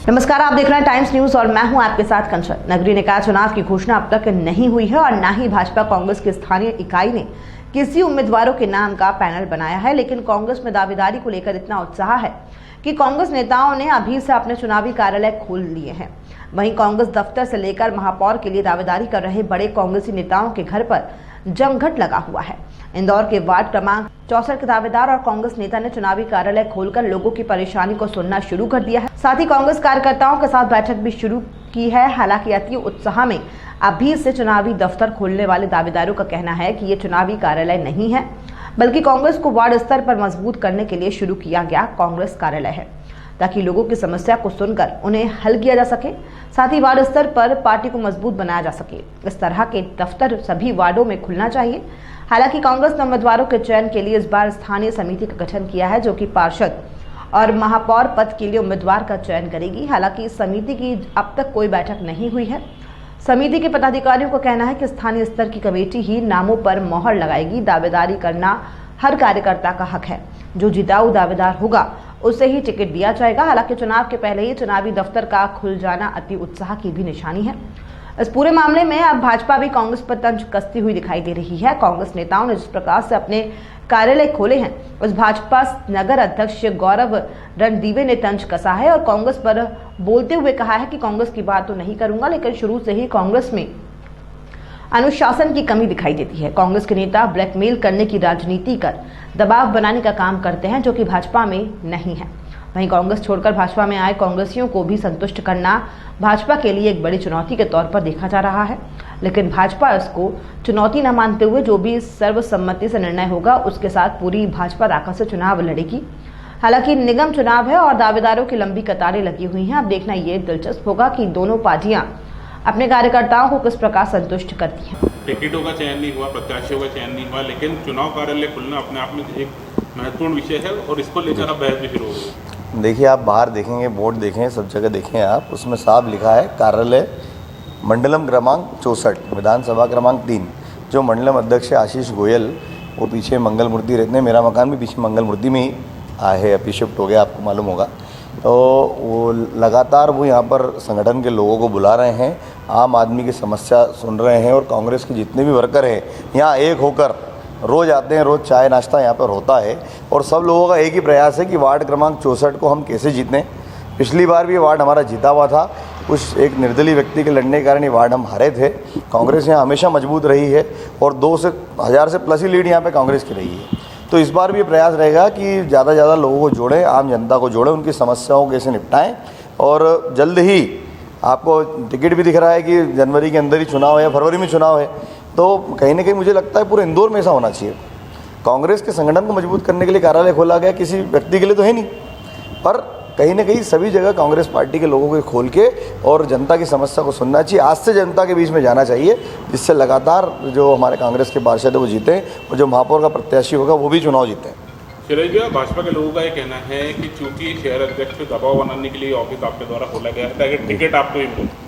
नमस्कार, आप देख रहे हैं टाइम्स न्यूज और मैं हूं आपके साथ कंचन। नगरीय निकाय चुनाव की घोषणा अब तक नहीं हुई है और न ही भाजपा कांग्रेस की स्थानीय इकाई ने किसी उम्मीदवारों के नाम का पैनल बनाया है। लेकिन कांग्रेस में दावेदारी को लेकर इतना उत्साह है कि कांग्रेस नेताओं ने अभी से अपने चुनावी कार्यालय खोल लिए हैं। वहीं कांग्रेस दफ्तर से लेकर महापौर के लिए दावेदारी कर रहे बड़े कांग्रेसी नेताओं के घर पर जमघट लगा हुआ है। इंदौर के वार्ड क्रमांक 64 के दावेदार और कांग्रेस नेता ने चुनावी कार्यालय खोलकर लोगों की परेशानी को सुनना शुरू कर दिया है। साथ ही कांग्रेस कार्यकर्ताओं के साथ बैठक भी शुरू की है। हालांकि अति उत्साह में अभी से चुनावी दफ्तर खोलने वाले दावेदारों का कहना है कि ये चुनावी कार्यालय नहीं है, बल्कि कांग्रेस को वार्ड स्तर पर मजबूत करने के लिए शुरू किया गया कांग्रेस कार्यालय है, ताकि लोगों की समस्या को सुनकर उन्हें हल किया जा सके। साथ ही वार्ड स्तर पर पार्टी को मजबूत बनाया जा सके। इस तरह के दफ्तर सभी वार्डों में खुलना चाहिए। हालांकि कांग्रेस ने उम्मीदवारों के चयन के लिए इस बार स्थानीय समिति का गठन किया है, जो कि पार्षद और महापौर पद के लिए उम्मीदवार का चयन करेगी। हालांकि इस समिति की अब तक कोई बैठक नहीं हुई है। समिति के पदाधिकारियों का कहना है कि स्थानीय स्तर की कमेटी ही नामों पर मोहर लगाएगी। दावेदारी करना हर कार्यकर्ता का हक है। जो जिताऊ दावेदार होगा उसे ही टिकट दिया जाएगा। हालांकि चुनाव के पहले ही चुनावी दफ्तर का खुल जाना अति उत्साह की भी निशानी है। इस पूरे मामले में अब भाजपा भी कांग्रेस पर तंज कसती हुई दिखाई दे रही है। कांग्रेस नेताओं ने जिस प्रकार से अपने कार्यालय खोले हैं, उस भाजपा नगर अध्यक्ष गौरव रणदीवे ने तंज कसा है और कांग्रेस पर बोलते हुए कहा है कि कांग्रेस की बात तो नहीं करूंगा, लेकिन शुरू से ही कांग्रेस में अनुशासन की कमी दिखाई देती है। कांग्रेस के नेता ब्लैकमेल करने की राजनीति कर दबाव बनाने का काम करते हैं, जो कि भाजपा में नहीं है। वहीं कांग्रेस छोड़कर भाजपा में आए कांग्रेसियों को भी संतुष्ट करना भाजपा के लिए एक बड़ी चुनौती के तौर पर देखा जा रहा है। लेकिन भाजपा इसको चुनौती न मानते हुए जो भी सर्वसम्मति से निर्णय होगा उसके साथ पूरी भाजपा ताकत से चुनाव लड़ेगी। हालांकि निगम चुनाव है और दावेदारों की लंबी कतारें लगी हुई हैं। अब देखना ये दिलचस्प होगा कि दोनों पार्टियां अपने कार्यकर्ताओं को किस प्रकार संतुष्ट करती हैं। टिकटों का चयन नहीं हुआ, प्रत्याशियों का चयन नहीं हुआ, लेकिन चुनाव कार्यालय खुलना अपने आप में एक महत्वपूर्ण विषय है और इसको लेकर अब बहस भी शुरू हो गई। देखिए, आप बाहर देखेंगे, बोर्ड देखें, सब जगह देखें आप, उसमें साफ लिखा है कार्यालय मंडलम क्रमांक 64 विधानसभा क्रमांक 3। जो मंडलम अध्यक्ष है आशीष गोयल, वो पीछे मंगल मूर्ति रहते हैं। मेरा मकान भी पीछे मंगल मूर्ति में ही है, अभी शिफ्ट हो गया, आपको मालूम होगा। तो वो लगातार वो यहाँ पर संगठन के लोगों को बुला रहे हैं, आम आदमी की समस्या सुन रहे हैं और कांग्रेस के जितने भी वर्कर हैं यहाँ एक होकर रोज़ आते हैं। रोज़ चाय नाश्ता यहाँ पर होता है और सब लोगों का एक ही प्रयास है कि वार्ड क्रमांक 64 को हम कैसे जीतें। पिछली बार भी ये वार्ड हमारा जीता हुआ था, कुछ एक निर्दलीय व्यक्ति के लड़ने के कारण ये वार्ड हम हारे थे। कांग्रेस यहाँ हमेशा मजबूत रही है और 2,000 से प्लस ही लीड यहाँ पे कांग्रेस की रही है। तो इस बार भी ये प्रयास रहेगा कि ज़्यादा से ज़्यादा लोगों को जोड़ें, आम जनता को जोड़ें, उनकी समस्याओं को कैसे निपटाएँ। और जल्द ही आपको टिकट भी दिख रहा है कि जनवरी के अंदर ही चुनाव है या फरवरी में चुनाव है। तो कहीं ना कहीं मुझे लगता है पूरे इंदौर में ऐसा होना चाहिए। कांग्रेस के संगठन को मजबूत करने के लिए कार्यालय खोला गया, किसी व्यक्ति के लिए तो है नहीं, पर कहीं ना कहीं सभी जगह कांग्रेस पार्टी के लोगों को खोल के और जनता की समस्या को सुनना चाहिए। आज से जनता के बीच में जाना चाहिए, जिससे लगातार जो हमारे कांग्रेस के पार्षद है वो जीते और जो महापौर का प्रत्याशी होगा वो भी चुनाव जीते। शैलेश जी, भाजपा के लोगों का ये कहना है कि चूंकि शहर अध्यक्ष पे दबाव बनाने के लिए ऑफिस आपके द्वारा खोला गया है ताकि टिकट आपको ही मिले।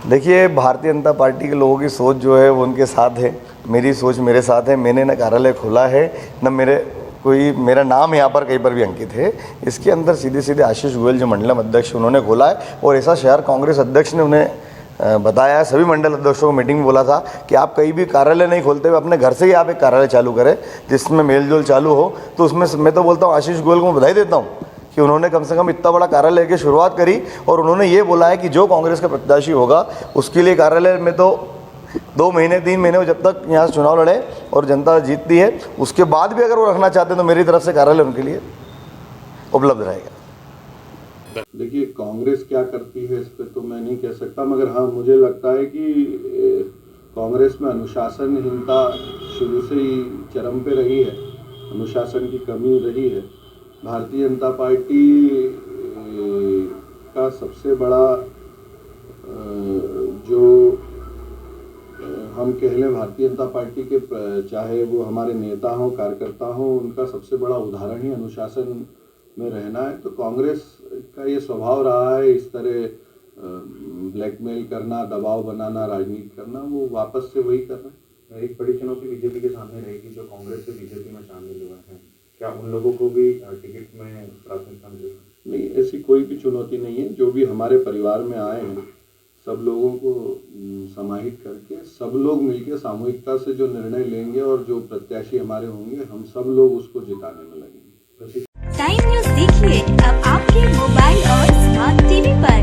देखिए, भारतीय जनता पार्टी के लोगों की सोच जो है वो उनके साथ है, मेरी सोच मेरे साथ है। मैंने न कार्यालय खोला है, न मेरा नाम यहाँ पर कहीं पर भी अंकित है। इसके अंदर सीधे सीधे आशीष गोयल जो मंडलम अध्यक्ष उन्होंने खोला है और ऐसा शहर कांग्रेस अध्यक्ष ने उन्हें बताया है। सभी मंडल अध्यक्षों को मीटिंग में बोला था कि आप कहीं भी कार्यालय नहीं खोलते हुए अपने घर से ही आप एक कार्यालय चालू करें जिसमें मेलजोल चालू हो। तो उसमें मैं तो बोलता हूँ आशीष गोयल को मैं बधाई देता हूँ कि उन्होंने कम से कम इतना बड़ा कार्यालय की शुरुआत करी और उन्होंने ये बोला है कि जो कांग्रेस का प्रत्याशी होगा उसके लिए कार्यालय में तो 2 महीने 3 महीने जब तक यहाँ से चुनाव लड़े और जनता जीतती है, उसके बाद भी अगर वो रखना चाहते हैं तो मेरी तरफ से कार्यालय उनके लिए उपलब्ध रहेगा। देखिए, कांग्रेस क्या करती है इस पर तो मैं नहीं कह सकता, मगर हाँ मुझे लगता है कि कांग्रेस में अनुशासनहीनता शुरू से ही चरम पे रही है, अनुशासन की कमी रही है। भारतीय जनता पार्टी का सबसे बड़ा जो हम कह लें भारतीय जनता पार्टी के, चाहे वो हमारे नेता हों कार्यकर्ता हों, उनका सबसे बड़ा उदाहरण ही अनुशासन में रहना है। तो कांग्रेस का ये स्वभाव रहा है इस तरह ब्लैकमेल करना, दबाव बनाना, राजनीति करना, वो वापस से वही कर रहे हैं। एक बड़ी चुनौती बीजेपी के सामने रहेगी जो कांग्रेस से बीजेपी में शामिल हुए हैं, क्या उन लोगों को भी टिकट में प्राथमिकता मिलेगी? नहीं, ऐसी कोई भी चुनौती नहीं है। जो भी हमारे परिवार में आए हैं सब लोगों को समाहित करके सब लोग मिलकर सामूहिकता से जो निर्णय लेंगे और जो प्रत्याशी हमारे होंगे हम सब लोग उसको जिताने में लगेंगे। टाइम न्यूज़ देखिए अब आपके मोबाइल और स्मार्ट टीवी पर।